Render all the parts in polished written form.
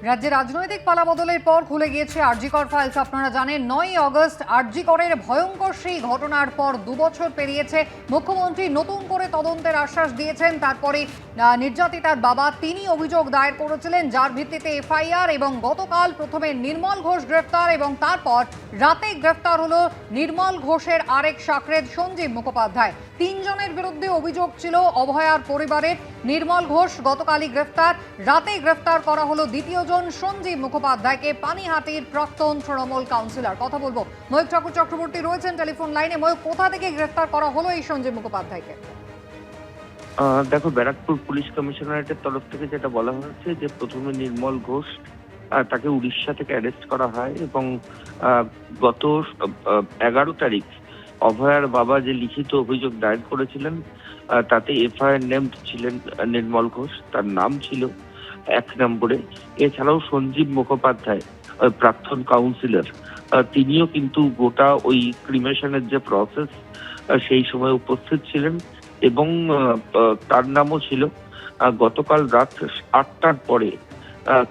রাজ্যে রাজনৈতিক পালাবদলের পর খুলে গিয়েছে আরজিকর ফাইলস। আপনারা জানেন 9ই আগস্ট আরজিকরের ভয়ঙ্কর সেই ঘটনার পর 2 বছর পেরিয়েছে। মুখ্যমন্ত্রী নতুন করে তদন্তের আশ্বাস দিয়েছেন। তারপরে নির্যাতিতার বাবা তিনি অভিযোগ দায়ের করেছিলেন, যার ভিত্তিতে এফআইআর। এবং গতকাল প্রথমে নির্মল ঘোষ গ্রেফতার এবং তারপর রাতে গ্রেফতার হলো নির্মল ঘোষের আরেক সাকরেদ সঞ্জীব মুখোপাধ্যায়। 3 জনের বিরুদ্ধে অভিযোগ ছিল অভয়ার পরিবারের। নির্মল ঘোষ গতকালই গ্রেফতার। রাতে গ্রেফতার করা হলো দ্বিতীয় জন সঞ্জীব মুখোপাধ্যায়কে, পানিহাটির প্রাক্তন তৃণমূল কাউন্সিলর। কথা বলবো ময়ূক ঠাকুর চক্রবর্তী রয়েছেন টেলিফোন লাইনে। ময়ূক, কোথা থেকে গ্রেফতার করা হলো এই সঞ্জীব মুখোপাধ্যায়কে? দেখো, ব্যারাকপুর পুলিশ কমিশনারেটের তরফ থেকে যেটা বলা হয়েছে যে প্রথমে নির্মল ঘোষ তাকে উড়িষ্যা থেকে অ্যারেস্ট করা হয় এবং গত 11 তারিখ অভয়ার বাবা যে লিখিত অভিযোগ দায়ের করেছিলেন তাতে এফআইআর নেমড ছিলেন নির্মল ঘোষ, তার নাম ছিল 1 নম্বরে। এছাড়াও সঞ্জীব মুখোপাধ্যায় প্রাক্তন কাউন্সিলর, তিনিও কিন্তু গোটা ওই ক্রিমেশনের যে প্রসেস সেই সময় উপস্থিত ছিলেন এবং তার নামও ছিল। গতকাল রাত 8টার পরে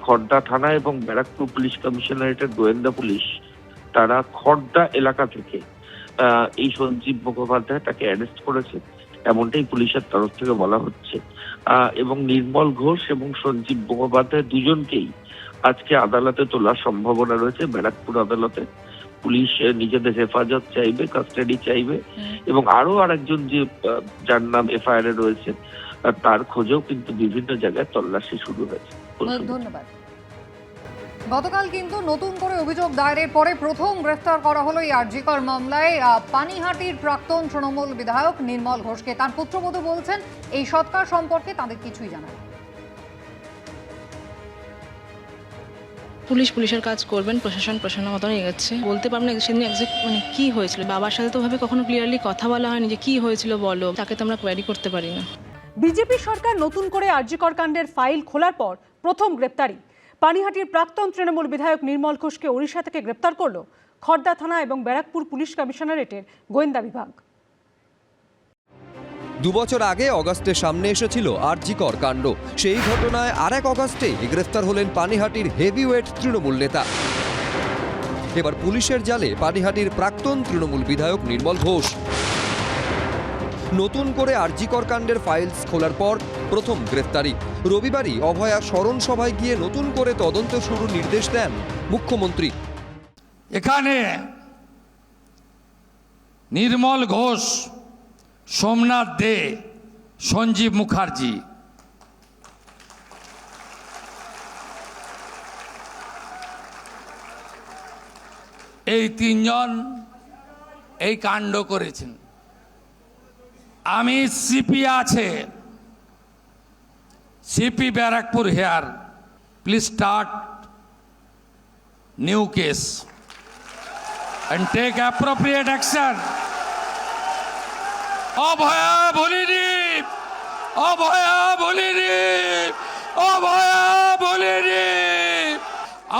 খড়দা থানা এবং ব্যারাকপুর পুলিশ কমিশনারেটের গোয়েন্দা পুলিশ তারা খড়দা এলাকা থেকে এই সঞ্জীব মুখোপাধ্যায় তাকে অ্যারেস্ট করেছে, এমনটাই পুলিশের তরফ থেকে বলা হচ্ছে। এবং নির্মল ঘোষ এবং সঞ্জীব মুখোপাধ্যায় দুজনকেই আজকে আদালতে তোলার সম্ভাবনা রয়েছে, ব্যারাকপুর আদালতে। পুলিশ নিজেদের হেফাজত চাইবে, কাস্টাডি চাইবে এবং আরো আরেকজন যে যার নাম এফআইআর এ রয়েছে তার খোঁজেও কিন্তু বিভিন্ন জায়গায় তল্লাশি শুরু হয়েছে। ধন্যবাদ। গতকাল কিন্তু নতুন করে অভিযোগ দায়েরের পরে প্রথম গ্রেফতার করা হলো এই আরজিকর মামলায় পানিহাটির প্রাক্তন তৃণমূল বিধায়ক নির্মল ঘোষকে। তার পুত্রবধূ বলছেন এই সৎকার সম্পর্কে তাদের কিছুই জানা নেই। পুলিশের কাজ করবেন, প্রশাসনের মতন এগোচ্ছে। বলতে পারবো না সেদিন এক্সাক্ট মানে কি হয়েছিল। বাবার সাথে তো ভাবে কখনো ক্লিয়ারলি কথা বলা হয়নি যে কি হয়েছিল বলো, তাকে তো আমরা কোয়ারি করতে পারি না। বিজেপি সরকার নতুন করে আরজিকর কাণ্ডের ফাইল খোলার পর প্রথম গ্রেপ্তারি। পানিহাটির প্রাক্তন তৃণমূল বিধায়ক নির্মল ঘোষকে ওড়িশা থেকে গ্রেপ্তার করল খড়দা থানা এবং ব্যারাকপুর পুলিশ কমিশনারেটের গোয়েন্দা বিভাগ। 2 বছর আগে অগাস্টের সামনে এসেছিল আরজিকর কাণ্ড। সেই ঘটনায় আরেক অগাস্টে গ্রেফতার হলেন পানিহাটির হেভিওয়েট তৃণমূল নেতা। এবার পুলিশের জালে পানিহাটির প্রাক্তন তৃণমূল বিধায়ক নির্মল ঘোষ। নতুন করে আরজিকর কাণ্ডের ফাইলস খোলার পর প্রথম গ্রেফতারি। রবিবারই অভয়া স্মরণ সভায় গিয়ে নতুন করে তদন্ত শুরুর নির্দেশ দেন মুখ্যমন্ত্রী। এখানে নির্মল ঘোষ, সোমনাথ দে, সঞ্জীব মুখার্জি এই 3 জন এই কাণ্ড করেছেন। আমি সিপি আছে, CP Barrackpore here, please start new case and take appropriate action. Abhaya বলিনি, অভয়া বলিনি, অভয়া বলিনি।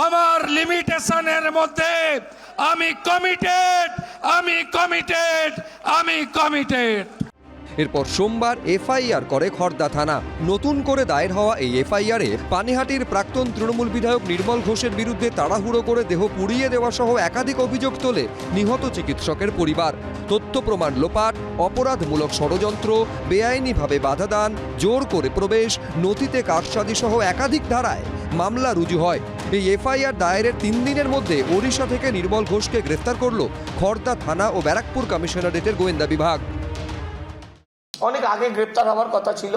আমার লিমিটেশনের মধ্যে আমি কমিটেড। এরপর সোমবার এফআইআর করে খড়দা থানা। নতুন করে দায়ের হওয়া এই এফআইআরে পানিহাটির প্রাক্তন তৃণমূল বিধায়ক নির্মল ঘোষের বিরুদ্ধে তাড়াহুড়ো করে দেহ পুড়িয়ে দেওয়া সহ একাধিক অভিযোগ তোলে নিহত চিকিৎসকের পরিবার। তথ্য প্রমাণ লোপাট, অপরাধমূলক ষড়যন্ত্র, বেআইনিভাবে বাধা দান, জোর করে প্রবেশ, নথিতে কারসাজি সহ একাধিক ধারায় মামলা রুজু হয়। এই এফআইআর দায়েরের 3 দিনের মধ্যে ওড়িশা থেকে নির্মল ঘোষকে গ্রেফতার করল খড়দা থানা ও ব্যারাকপুর কমিশনারেটের গোয়েন্দা বিভাগ। অনেক আগে গ্রেপ্তার হওয়ার কথা ছিল।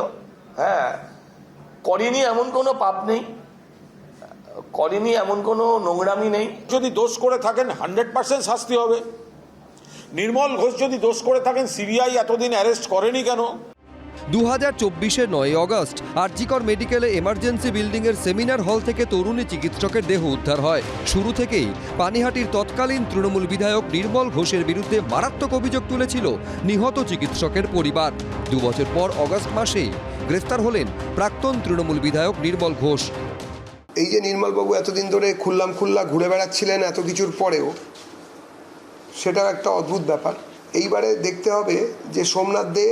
করেনি এমন কোনো পাপ নেই, করেনি এমন কোনো নোংরামি নেই। যদি দোষ করে থাকেন 100% শাস্তি হবে। নির্মল ঘোষ যদি দোষ করে থাকেন সিবিআই এতদিন অ্যারেস্ট করেনি কেন? 2024-এর 9 আগস্ট আরজিকর মেডিকেলে এমার্জেন্সি বিল্ডিংয়ের সেমিনার হল থেকে তরুণী চিকিৎসকের দেহ উদ্ধার হয়। শুরু থেকেই পানিহাটির তৎকালীন তৃণমূল বিধায়ক নির্মল ঘোষের বিরুদ্ধে মারাত্মক অভিযোগ তুলেছিল নিহত চিকিৎসকের পরিবার। 2 বছর পর অগস্ট মাসেই গ্রেফতার হলেন প্রাক্তন তৃণমূল বিধায়ক নির্মল ঘোষ। এই যে নির্মলবাবু এতদিন ধরে খুল্লা ঘুরে বেড়াচ্ছিলেন এত কিছুর পরেও, সেটাও একটা অদ্ভুত ব্যাপার। এইবারে দেখতে হবে যে সোমনাথ দে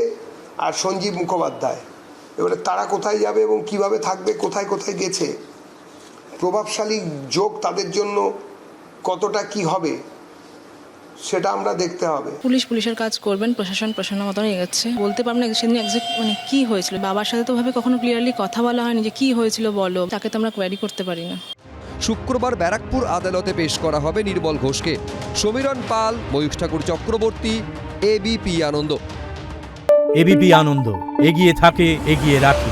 আর সঞ্জীব মুখোপাধ্যায় এবারে তারা কোথায় যাবে এবং কিভাবে থাকবে, কোথায় কোথায় গেছে, প্রভাবশালী যোগ তাদের জন্য কতটা কি হবে সেটা আমরা দেখতে হবে। পুলিশের কাজ করবেন, প্রশাসন মতন এগোচ্ছে। বলতে পারবো না সেদিন এক্সাক্ট মানে কি হয়েছিল। বাবার সাথে তো ভাবে কখনো ক্লিয়ারলি কথা বলা হয়নি যে কি হয়েছিল বলো, তাকে তো আমরা কোয়ারি করতে পারি না। শুক্রবার ব্যারাকপুর আদালতে পেশ করা হবে নির্মল ঘোষকে। সমীরণ পাল, ময়ূখ ঠাকুর চক্রবর্তী, এবিপি আনন্দ। এবিপি আনন্দ, এগিয়ে থাকে, এগিয়ে রাখে।